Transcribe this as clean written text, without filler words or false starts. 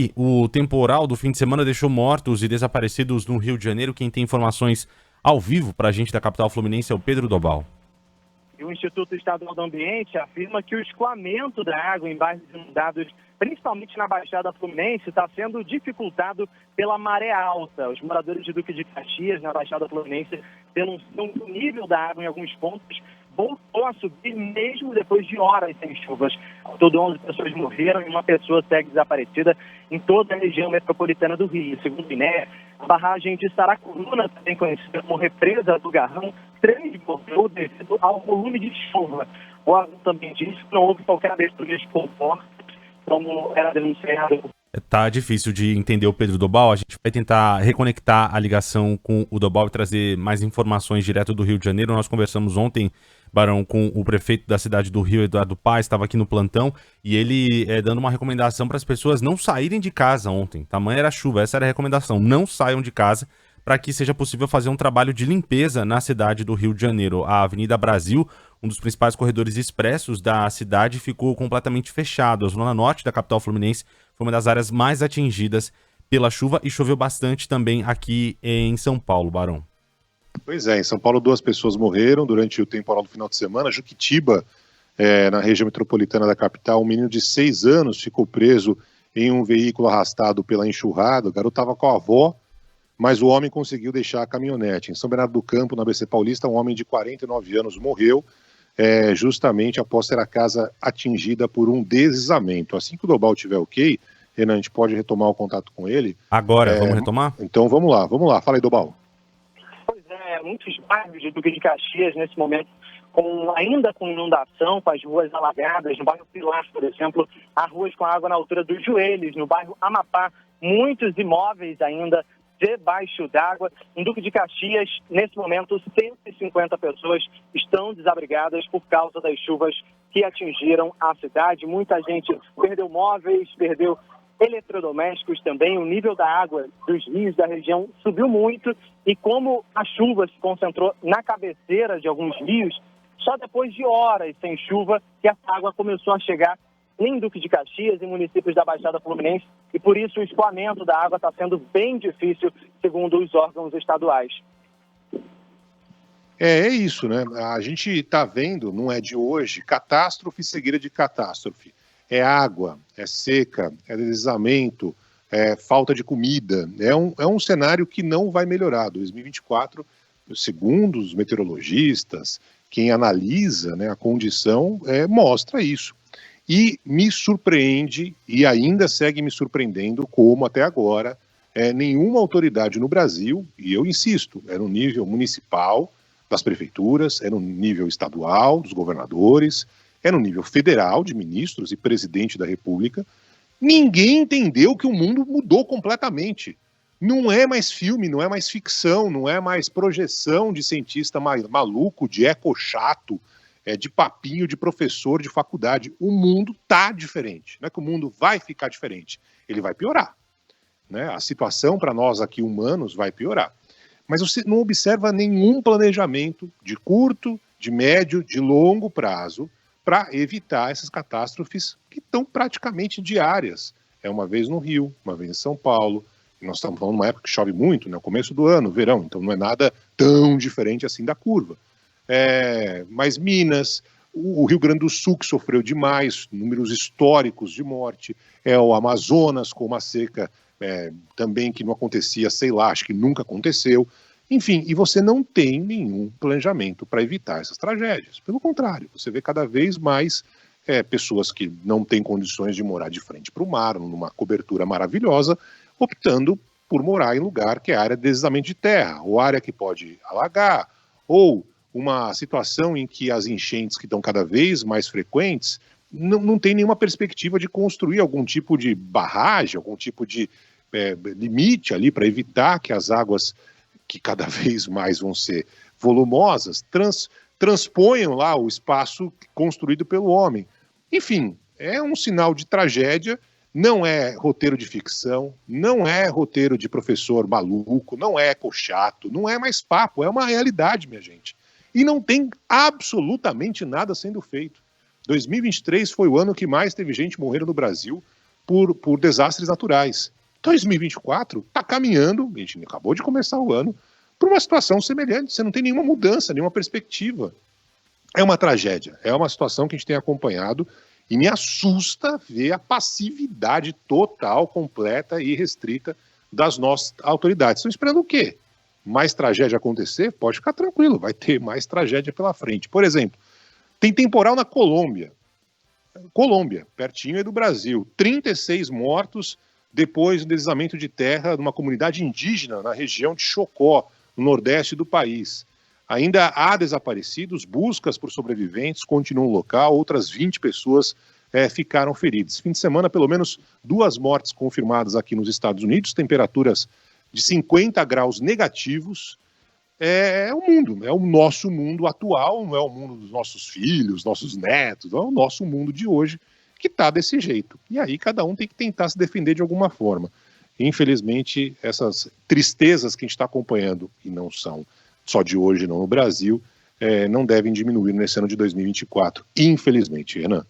E o temporal do fim de semana deixou mortos e desaparecidos no Rio de Janeiro. Quem tem informações ao vivo para a gente da capital fluminense é o Pedro Dobal. E o Instituto Estadual do Ambiente afirma que o escoamento da água em bairros inundados, principalmente na Baixada Fluminense, está sendo dificultado pela maré alta. Os moradores de Duque de Caxias, na Baixada Fluminense, denunciam que o nível da água em alguns pontos voltou a subir mesmo depois de horas sem chuvas. Ao todo, 11 pessoas morreram e uma pessoa segue desaparecida em toda a região metropolitana do Rio. Segundo o INEA, a barragem de Saracuruna, também conhecida como Represa do Garrão, transbordou devido ao volume de chuva. O órgão também disse que não houve qualquer abertura de comporta, como era denunciado. Tá difícil de entender o Pedro Dobal. A gente vai tentar reconectar a ligação com o Dobal e trazer mais informações direto do Rio de Janeiro. Nós conversamos ontem, Barão, com o prefeito da cidade do Rio, Eduardo Paes, estava aqui no plantão, e ele dando uma recomendação para as pessoas não saírem de casa ontem. Tamanha era a chuva, essa era a recomendação. Não saiam de casa para que seja possível fazer um trabalho de limpeza na cidade do Rio de Janeiro. A Avenida Brasil, um dos principais corredores expressos da cidade, ficou completamente fechado. A zona norte da capital fluminense foi uma das áreas mais atingidas pela chuva e choveu bastante também aqui em São Paulo, Barão. Pois é, em São Paulo 2 pessoas morreram durante o temporal do final de semana. Juquitiba, na região metropolitana da capital, um menino de 6 anos ficou preso em um veículo arrastado pela enxurrada. O garoto estava com a avó, mas o homem conseguiu deixar a caminhonete. Em São Bernardo do Campo, na ABC Paulista, um homem de 49 anos morreu, justamente após ter a casa atingida por um deslizamento. Assim que o Dobal tiver ok, Renan, a gente pode retomar o contato com ele. Agora, vamos retomar? Então vamos lá. Fala aí, Dobal. Pois é, muitos bairros de Duque de Caxias, nesse momento, ainda com inundação, com as ruas alagadas. No bairro Pilar, por exemplo, há ruas com água na altura dos joelhos. No bairro Amapá, muitos imóveis ainda debaixo d'água. Em Duque de Caxias, nesse momento, 150 pessoas estão desabrigadas por causa das chuvas que atingiram a cidade. Muita gente perdeu móveis, perdeu eletrodomésticos também. O nível da água dos rios da região subiu muito e como a chuva se concentrou na cabeceira de alguns rios, só depois de horas sem chuva que essa água começou a chegar em Duque de Caxias, em municípios da Baixada Fluminense, e por isso o escoamento da água está sendo bem difícil, segundo os órgãos estaduais. É isso, né? A gente está vendo, não é de hoje, catástrofe seguida de catástrofe. É água, é seca, é deslizamento, é falta de comida. É um cenário que não vai melhorar. 2024, segundo os meteorologistas, quem analisa, né, a condição, mostra isso. E me surpreende, e ainda segue me surpreendendo, como até agora, nenhuma autoridade no Brasil, e eu insisto, é no nível municipal das prefeituras, é no nível estadual dos governadores, é no nível federal de ministros e presidente da República, ninguém entendeu que o mundo mudou completamente. Não é mais filme, não é mais ficção, não é mais projeção de cientista maluco, de eco chato, de papinho de professor de faculdade. O mundo está diferente. Não é que o mundo vai ficar diferente, ele vai piorar. Né? A situação para nós aqui humanos vai piorar. Mas você não observa nenhum planejamento de curto, de médio, de longo prazo para evitar essas catástrofes que estão praticamente diárias. É uma vez no Rio, uma vez em São Paulo. Nós estamos falando de uma época que chove muito, né? Começo do ano, verão, então não é nada tão diferente assim da curva. Mas Minas, o Rio Grande do Sul, que sofreu demais, números históricos de morte, o Amazonas com uma seca também que não acontecia, sei lá, acho que nunca aconteceu. Enfim, e você não tem nenhum planejamento para evitar essas tragédias. Pelo contrário, você vê cada vez mais pessoas que não têm condições de morar de frente para o mar, numa cobertura maravilhosa, optando por morar em lugar que é área de deslizamento de terra, ou área que pode alagar, ou uma situação em que as enchentes que estão cada vez mais frequentes não tem nenhuma perspectiva de construir algum tipo de barragem, algum tipo de limite ali para evitar que as águas, que cada vez mais vão ser volumosas, transponham lá o espaço construído pelo homem. Enfim, é um sinal de tragédia, não é roteiro de ficção, não é roteiro de professor maluco, não é eco chato, não é mais papo, é uma realidade, minha gente. E não tem absolutamente nada sendo feito. 2023 foi o ano que mais teve gente morrendo no Brasil, por desastres naturais. 2024 está caminhando, a gente acabou de começar o ano, para uma situação semelhante. Você não tem nenhuma mudança, nenhuma perspectiva. É uma tragédia, é uma situação que a gente tem acompanhado e me assusta ver a passividade total, completa e restrita das nossas autoridades. Estão esperando o quê? Mais tragédia acontecer? Pode ficar tranquilo, vai ter mais tragédia pela frente. Por exemplo, tem temporal na Colômbia. Colômbia, pertinho aí do Brasil. 36 mortos depois do deslizamento de terra numa comunidade indígena na região de Chocó, no nordeste do país. Ainda há desaparecidos, buscas por sobreviventes continuam no local, outras 20 pessoas ficaram feridas. Fim de semana, pelo menos 2 mortes confirmadas aqui nos Estados Unidos, temperaturas de 50 graus negativos. É o mundo, é o nosso mundo atual, não é o mundo dos nossos filhos, nossos netos, é o nosso mundo de hoje que está desse jeito. E aí cada um tem que tentar se defender de alguma forma. Infelizmente, essas tristezas que a gente está acompanhando, e não são só de hoje, não no Brasil, não devem diminuir nesse ano de 2024, infelizmente, Renan.